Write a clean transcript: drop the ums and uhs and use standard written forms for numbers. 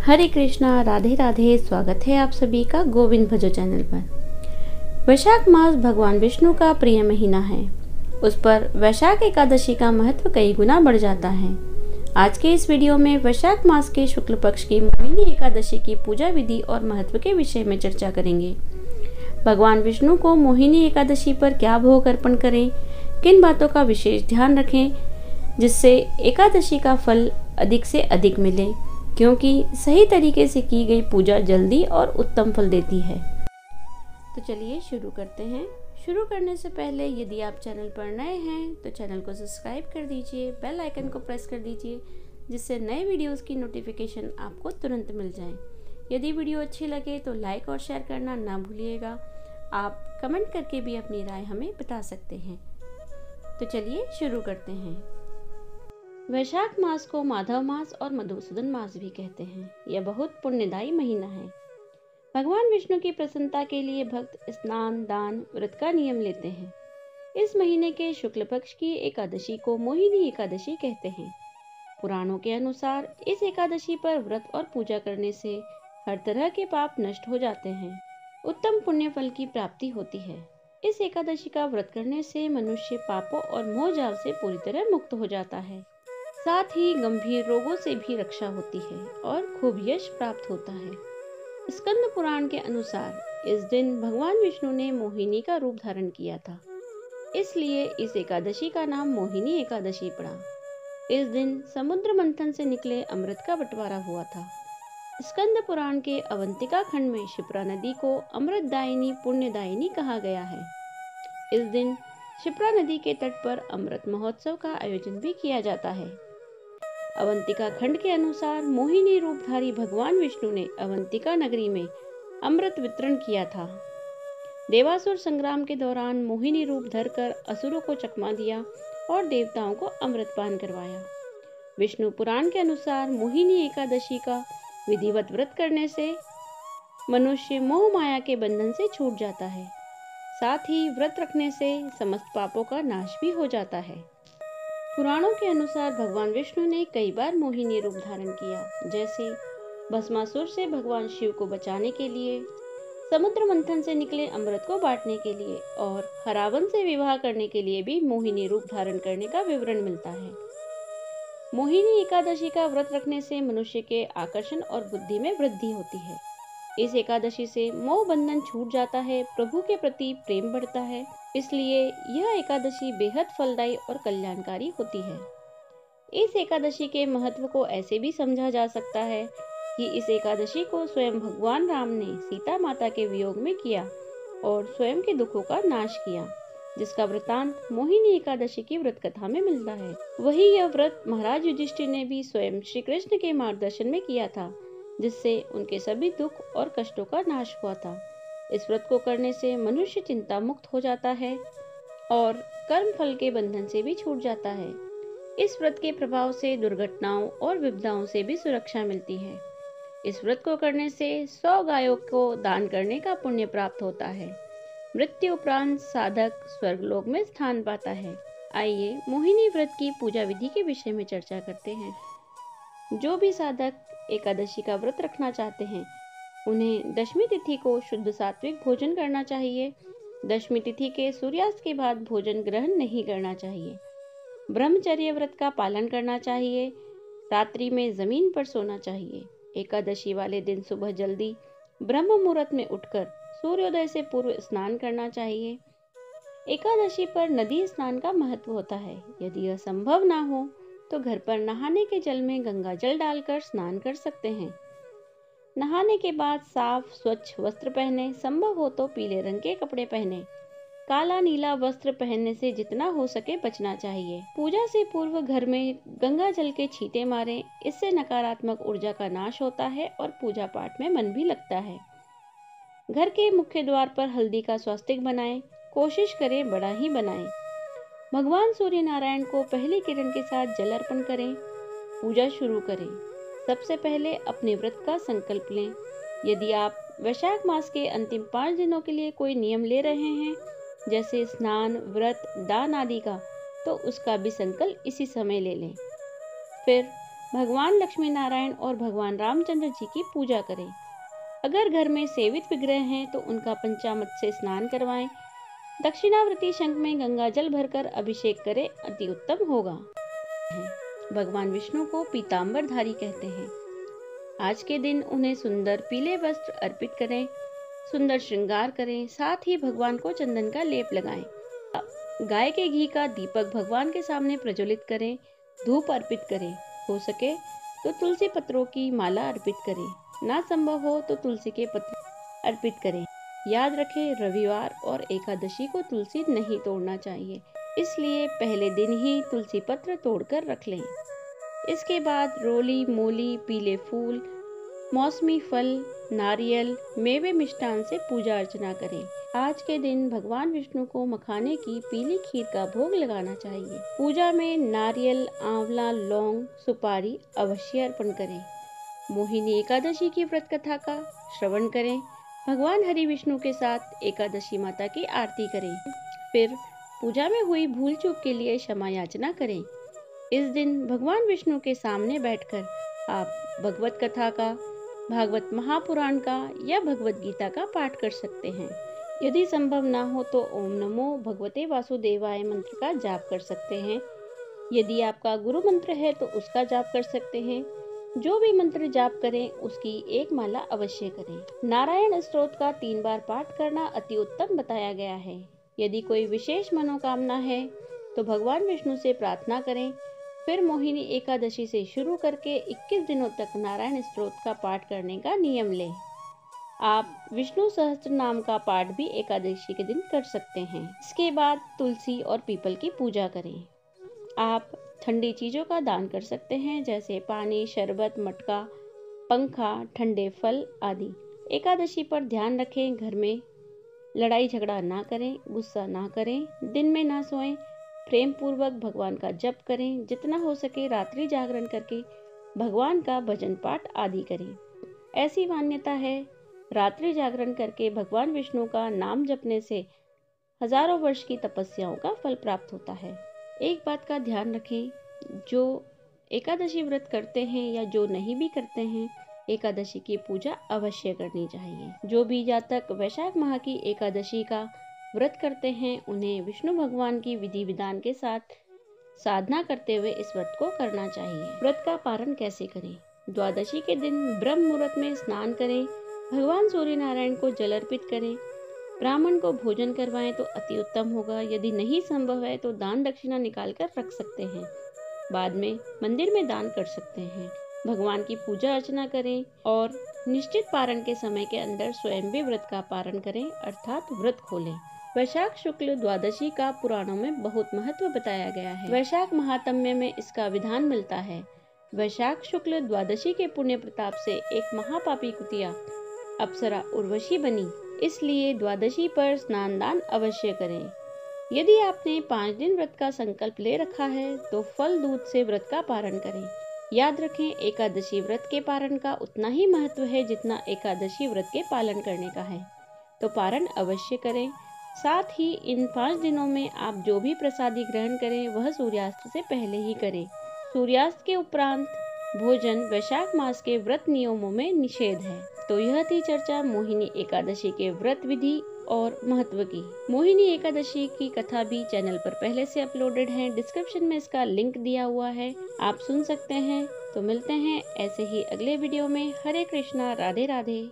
हरे कृष्णा, राधे राधे। स्वागत है आप सभी का गोविंद भजो चैनल पर। वैशाख मास भगवान विष्णु का प्रिय महीना है। उस पर वैशाख एकादशी का महत्व कई गुना बढ़ जाता है। आज के इस वीडियो में वैशाख मास के शुक्ल पक्ष की मोहिनी एकादशी की पूजा विधि और महत्व के विषय में चर्चा करेंगे। भगवान विष्णु को मोहिनी एकादशी पर क्या भोग अर्पण करें, किन बातों का विशेष ध्यान रखें जिससे एकादशी का फल अधिक से अधिक मिले, क्योंकि सही तरीके से की गई पूजा जल्दी और उत्तम फल देती है। तो चलिए शुरू करते हैं। शुरू करने से पहले यदि आप चैनल पर नए हैं तो चैनल को सब्सक्राइब कर दीजिए, बेल आइकन को प्रेस कर दीजिए जिससे नए वीडियोस की नोटिफिकेशन आपको तुरंत मिल जाए। यदि वीडियो अच्छी लगे तो लाइक और शेयर करना ना भूलिएगा। आप कमेंट करके भी अपनी राय हमें बता सकते हैं। तो चलिए शुरू करते हैं। वैशाख मास को माधव मास और मधुसूदन मास भी कहते हैं। यह बहुत पुण्यदायी महीना है। भगवान विष्णु की प्रसन्नता के लिए भक्त स्नान, दान, व्रत का नियम लेते हैं। इस महीने के शुक्ल पक्ष की एकादशी को मोहिनी एकादशी कहते हैं। पुराणों के अनुसार इस एकादशी पर व्रत और पूजा करने से हर तरह के पाप नष्ट हो जाते हैं, उत्तम पुण्य फल की प्राप्ति होती है। इस एकादशी का व्रत करने से मनुष्य पापों और मोह जाल से पूरी तरह मुक्त हो जाता है। साथ ही गंभीर रोगों से भी रक्षा होती है और खूब यश प्राप्त होता है। स्कंद पुराण के अनुसार इस दिन भगवान विष्णु ने मोहिनी का रूप धारण किया था, इसलिए इस एकादशी का नाम मोहिनी एकादशी पड़ा। इस दिन समुद्र मंथन से निकले अमृत का बंटवारा हुआ था। स्कंद पुराण के अवंतिका खंड में शिप्रा नदी को अमृतदायिनी पुण्यदायिनी कहा गया है। इस दिन शिप्रा नदी के तट पर अमृत महोत्सव का आयोजन भी किया जाता है। अवंतिका खंड के अनुसार मोहिनी रूपधारी भगवान विष्णु ने अवंतिका नगरी में अमृत वितरण किया था। देवासुर संग्राम के दौरान मोहिनी रूप धरकर असुरों को चकमा दिया और देवताओं को अमृतपान करवाया। विष्णु पुराण के अनुसार मोहिनी एकादशी का विधिवत व्रत करने से मनुष्य मोह माया के बंधन से छूट जाता है। साथ ही व्रत रखने से समस्त पापों का नाश भी हो जाता है। पुराणों के अनुसार भगवान विष्णु ने कई बार मोहिनी रूप धारण किया, जैसे भस्मासुर से भगवान शिव को बचाने के लिए, समुद्र मंथन से निकले अमृत को बांटने के लिए और हरावन से विवाह करने के लिए भी मोहिनी रूप धारण करने का विवरण मिलता है। मोहिनी एकादशी का व्रत रखने से मनुष्य के आकर्षण और बुद्धि में वृद्धि होती है। इस एकादशी से मोह बंधन छूट जाता है, प्रभु के प्रति प्रेम बढ़ता है, इसलिए यह एकादशी बेहद फलदायी और कल्याणकारी होती है। इस एकादशी के महत्व को ऐसे भी समझा जा सकता है कि इस एकादशी को स्वयं भगवान राम ने सीता माता के वियोग में किया और स्वयं के दुखों का नाश किया, जिसका वृतांत मोहिनी एकादशी की व्रत कथा में मिलता है। वही यह व्रत महाराज युधिष्ठिर ने भी स्वयं श्री कृष्ण के मार्गदर्शन में किया था, जिससे उनके सभी दुख और कष्टों का नाश हुआ था। इस व्रत को करने से मनुष्य चिंता मुक्त हो जाता है और कर्म फल के बंधन से भी छूट जाता है। इस व्रत के प्रभाव से दुर्घटनाओं और विपदाओं से भी सुरक्षा मिलती है। इस व्रत को करने से 100 गायों को दान करने का पुण्य प्राप्त होता है। मृत्यु उपरांत साधक स्वर्गलोक में स्थान पाता है। आइए मोहिनी व्रत की पूजा विधि के विषय में चर्चा करते हैं। जो भी साधक एकादशी का व्रत रखना चाहते हैं, उन्हें दशमी तिथि को शुद्ध सात्विक भोजन करना चाहिए। दशमी तिथि के सूर्यास्त के बाद भोजन ग्रहण नहीं करना चाहिए। ब्रह्मचर्य व्रत का पालन करना चाहिए। रात्रि में जमीन पर सोना चाहिए। एकादशी वाले दिन सुबह जल्दी ब्रह्म मुहूर्त में उठकर सूर्योदय से पूर्व स्नान करना चाहिए। एकादशी पर नदी स्नान का महत्व होता है। यदि यह संभव ना हो तो घर पर नहाने के जल में गंगा जल डालकर स्नान कर सकते हैं। नहाने के बाद साफ स्वच्छ वस्त्र पहने, संभव हो तो पीले रंग के कपड़े पहने। काला नीला वस्त्र पहनने से जितना हो सके बचना चाहिए। पूजा से पूर्व घर में गंगा जल के छींटे मारें, इससे नकारात्मक ऊर्जा का नाश होता है और पूजा पाठ में मन भी लगता है। घर के मुख्य द्वार पर हल्दी का स्वास्तिक बनाएं, कोशिश करें बड़ा ही बनाएं। भगवान सूर्य नारायण को पहली किरण के साथ जल अर्पण करें। पूजा शुरू करें। सबसे पहले अपने व्रत का संकल्प लें। यदि आप वैशाख मास के अंतिम 5 दिनों के लिए कोई नियम ले रहे हैं, जैसे स्नान, व्रत, दान आदि का, तो उसका भी संकल्प इसी समय ले लें। फिर भगवान लक्ष्मी नारायण और भगवान रामचंद्र जी की पूजा करें। अगर घर में सेवित विग्रह हैं तो उनका पंचामृत से स्नान करवाएं। दक्षिणावर्ती शंख में गंगा जल भरकर अभिषेक करें, अति उत्तम होगा। भगवान विष्णु को पीतांबरधारी कहते हैं। आज के दिन उन्हें सुंदर पीले वस्त्र अर्पित करें, सुंदर श्रृंगार करें, साथ ही भगवान को चंदन का लेप लगाएं। गाय के घी का दीपक भगवान के सामने प्रज्वलित करें, धूप अर्पित करें। हो सके तो तुलसी पत्रों की माला अर्पित करें, ना संभव हो तो तुलसी के पत्र अर्पित करें। याद रखें, रविवार और एकादशी को तुलसी नहीं तोड़ना चाहिए, इसलिए पहले दिन ही तुलसी पत्र तोड़कर रख लें। इसके बाद रोली, मूली, पीले फूल, मौसमी फल, नारियल, मेवे, मिष्ठान से पूजा अर्चना करें। आज के दिन भगवान विष्णु को मखाने की पीली खीर का भोग लगाना चाहिए। पूजा में नारियल, आंवला, लौंग, सुपारी अवश्य अर्पण करें। मोहिनी एकादशी की व्रत कथा का श्रवण करें। भगवान हरि विष्णु के साथ एकादशी माता की आरती करें। फिर पूजा में हुई भूल चूक के लिए क्षमा याचना करें। इस दिन भगवान विष्णु के सामने बैठकर आप भगवत कथा का, भागवत महापुराण का या भगवत गीता का पाठ कर सकते हैं। यदि संभव ना हो तो ओम नमो भगवते वासुदेवाय मंत्र का जाप कर सकते हैं। यदि आपका गुरु मंत्र है तो उसका जाप कर सकते हैं। जो भी मंत्र जाप करें उसकी एक माला अवश्य करें। नारायण स्तोत्र का 3 बार पाठ करना अति उत्तम बताया गया है। यदि कोई विशेष मनोकामना है तो भगवान विष्णु से प्रार्थना करें। फिर मोहिनी एकादशी से शुरू करके 21 दिनों तक नारायण स्तोत्र का पाठ करने का नियम लें। आप विष्णु सहस्त्र नाम का पाठ भी एकादशी के दिन कर सकते हैं। इसके बाद तुलसी और पीपल की पूजा करें। आप ठंडी चीजों का दान कर सकते हैं, जैसे पानी, शरबत, मटका, पंखा, ठंडे फल आदि। एकादशी पर ध्यान रखें, घर में लड़ाई झगड़ा ना करें, गुस्सा ना करें, दिन में ना सोएं, प्रेम पूर्वक भगवान का जप करें। जितना हो सके रात्रि जागरण करके भगवान का भजन पाठ आदि करें। ऐसी मान्यता है, रात्रि जागरण करके भगवान विष्णु का नाम जपने से हजारों वर्ष की तपस्याओं का फल प्राप्त होता है। एक बात का ध्यान रखें, जो एकादशी व्रत करते हैं या जो नहीं भी करते हैं, एकादशी की पूजा अवश्य करनी चाहिए। जो भी जातक वैशाख माह की एकादशी का व्रत करते हैं उन्हें विष्णु भगवान की विधि विधान के साथ साधना करते हुए इस व्रत को करना चाहिए। व्रत का पारण कैसे करें? द्वादशी के दिन ब्रह्म मुहूर्त में स्नान करें, भगवान सूर्य नारायण को जल अर्पित करें, ब्राह्मण को भोजन करवाएं तो अति उत्तम होगा। यदि नहीं संभव है तो दान दक्षिणा निकाल कर रख सकते हैं, बाद में मंदिर में दान कर सकते हैं। भगवान की पूजा अर्चना करें और निश्चित पारण के समय के अंदर स्वयं भी व्रत का पारण करें, अर्थात व्रत खोलें। वैशाख शुक्ल द्वादशी का पुराणों में बहुत महत्व बताया गया है। वैशाख महात्म्य में इसका विधान मिलता है। वैशाख शुक्ल द्वादशी के पुण्य प्रताप से एक महापापी कुतिया अप्सरा उर्वशी बनी, इसलिए द्वादशी पर स्नान दान अवश्य करें। यदि आपने 5 दिन व्रत का संकल्प ले रखा है तो फल दूध से व्रत का पारण करें। याद रखें, एकादशी व्रत के पारण का उतना ही महत्व है जितना एकादशी व्रत के पालन करने का है, तो पारण अवश्य करें। साथ ही इन 5 दिनों में आप जो भी प्रसादी ग्रहण करें वह सूर्यास्त से पहले ही करें। सूर्यास्त के उपरांत भोजन वैशाख मास के व्रत नियमों में निषेध है। तो यह थी चर्चा मोहिनी एकादशी के व्रत विधि और महत्व की। मोहिनी एकादशी की कथा भी चैनल पर पहले से अपलोडेड है, डिस्क्रिप्शन में इसका लिंक दिया हुआ है, आप सुन सकते हैं। तो मिलते हैं ऐसे ही अगले वीडियो में। हरे कृष्णा, राधे राधे।